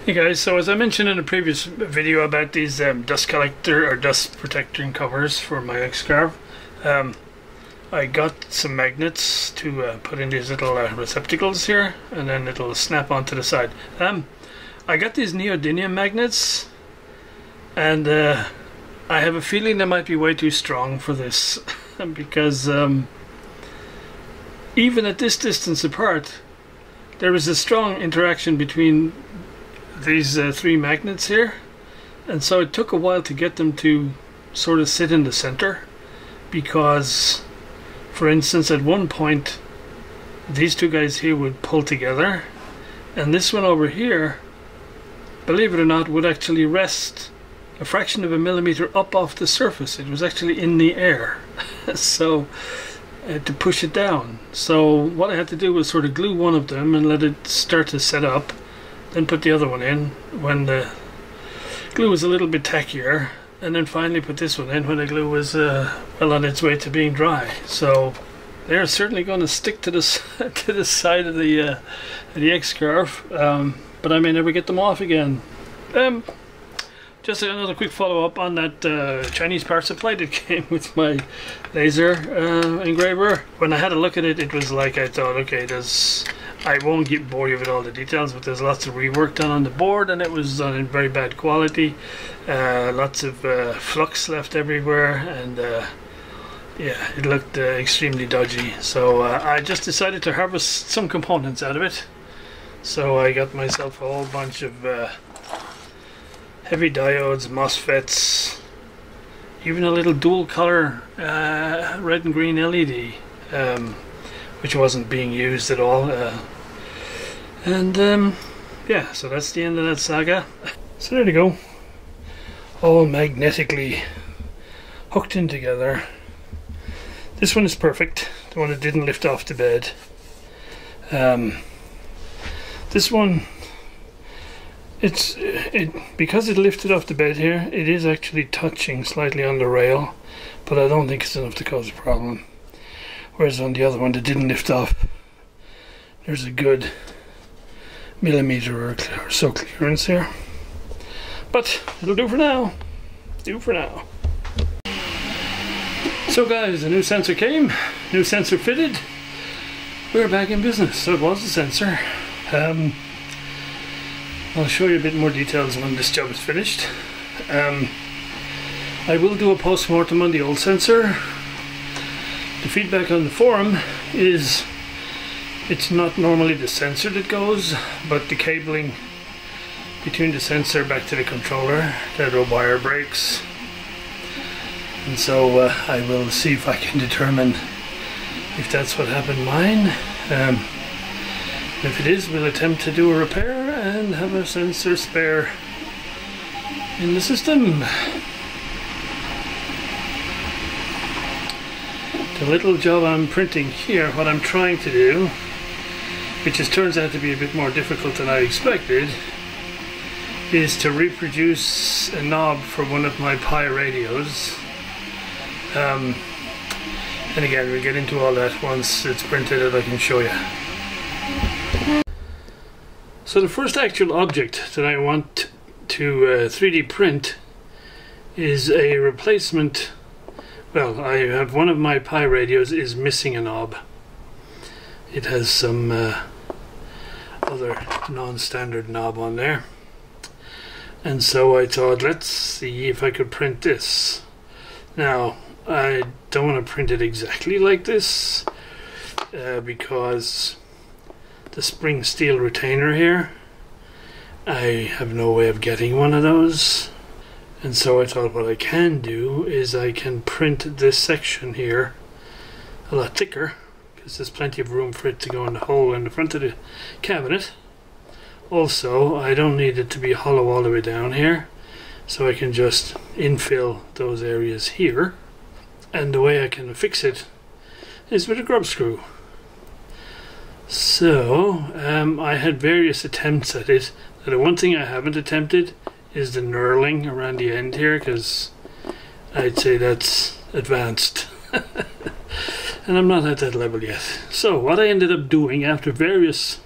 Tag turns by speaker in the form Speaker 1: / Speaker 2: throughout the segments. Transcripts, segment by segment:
Speaker 1: Hey guys, so as I mentioned in a previous video about these dust collector or dust protecting covers for my X-Scarf, I got some magnets to put in these little receptacles here, and then it'll snap onto the side. I got these neodymium magnets, and I have a feeling they might be way too strong for this because even at this distance apart, there is a strong interaction between these three magnets here, and so it took a while to get them to sort of sit in the center, because for instance at one point these two guys here would pull together, and this one over here, believe it or not, would actually rest a fraction of a millimeter up off the surface. It was actually in the air so to push it down. So what I had to do was sort of glue one of them and let it start to set up, then put the other one in when the glue was a little bit tackier, and then finally put this one in when the glue was well on its way to being dry. So they're certainly going to stick to the side of the X-Scarf, but I may never get them off again. Just another quick follow-up on that Chinese power supply that came with my laser engraver. When I had a look at it, it was like I thought, okay, I won't bore you with all the details, but there's lots of rework done on the board, and it was done in very bad quality. Lots of flux left everywhere, and yeah, it looked extremely dodgy. So I just decided to harvest some components out of it. So I got myself a whole bunch of heavy diodes, MOSFETs, even a little dual color red and green LED, which wasn't being used at all. Yeah, so that's the end of that saga. So there you go, all magnetically hooked in together. This one is perfect, the one that didn't lift off the bed. This one, because it lifted off the bed here, it is actually touching slightly on the rail, but I don't think it's enough to cause a problem. Whereas on the other one that didn't lift off, there's a good millimeter or so clearance here. But it'll do for now. So guys, the new sensor came, new sensor fitted. We're back in business. So it was a sensor. I'll show you a bit more details when this job is finished. I will do a post-mortem on the old sensor. The feedback on the forum is it's not normally the sensor that goes, but the cabling between the sensor back to the controller, that the wire breaks. And so I will see if I can determine if that's what happened mine. If it is, we'll attempt to do a repair and have a sensor spare in the system. The little job I'm printing here, what I'm trying to do, which turns out to be a bit more difficult than I expected, is to reproduce a knob for one of my PYE radios. And again, we'll get into all that once it's printed and I can show you. So the first actual object that I want to 3D print is a replacement. Well, I have one of my PYE radios is missing a knob. It has some other non-standard knob on there. And so I thought, let's see if I could print this. Now, I don't want to print it exactly like this because the spring steel retainer here, I have no way of getting one of those. And so I thought what I can do is I can print this section here a lot thicker, because there's plenty of room for it to go in the hole in the front of the cabinet. Also, I don't need it to be hollow all the way down here, so I can just infill those areas here. And the way I can fix it is with a grub screw. So I had various attempts at it. Now, the one thing I haven't attempted is the knurling around the end here, because I'd say that's advanced. And I'm not at that level yet. So what I ended up doing after various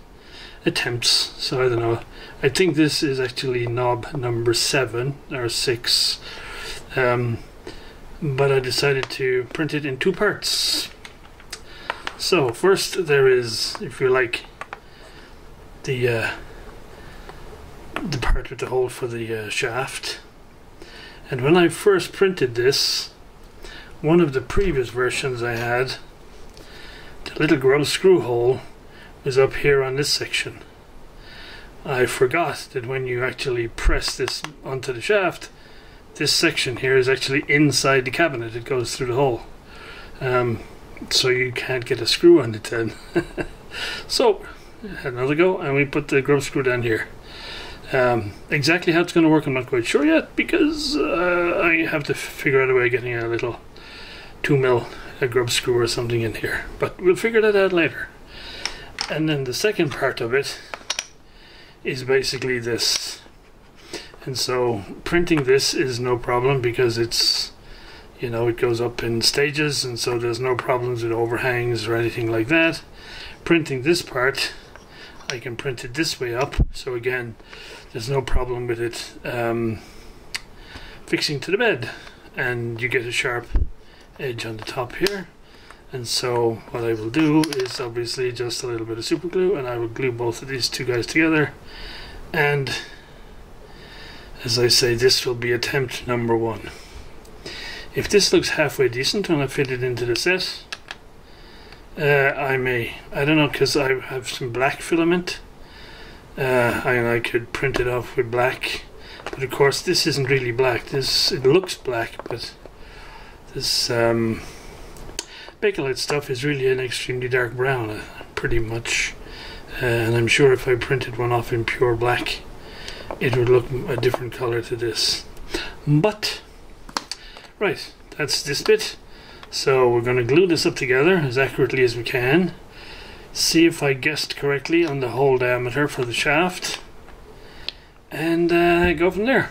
Speaker 1: attempts. So I don't know. I think this is actually knob number 7 or 6. But I decided to print it in 2 parts. So first there is, if you like, the part with the hole for the shaft. And when I first printed this, one of the previous versions I had, the little grub screw hole was up here on this section. I forgot that when you actually press this onto the shaft, this section here is actually inside the cabinet. It goes through the hole. So you can't get a screw on it then. So, had another go, and we put the grub screw down here. Exactly how it's going to work I'm not quite sure yet, because I have to figure out a way of getting a little 2mm grub screw or something in here. But we'll figure that out later. And then the second part of it is basically this. And so printing this is no problem, because it's, you know, it goes up in stages, and so there's no problems with overhangs or anything like that. Printing this part, I can print it this way up, so again there's no problem with it fixing to the bed, and you get a sharp edge on the top here. And so what I will do is obviously just a little bit of super glue, and I will glue both of these two guys together, and as I say, this will be attempt number 1. If this looks halfway decent when I fit it into the set, I don't know, because I have some black filament, I could print it off with black, but of course this isn't really black. It looks black, but this Bakelite stuff is really an extremely dark brown, pretty much, and I'm sure if I printed one off in pure black, it would look a different color to this. But right, that's this bit. So we're going to glue this up together as accurately as we can, see if I guessed correctly on the hole diameter for the shaft, and go from there.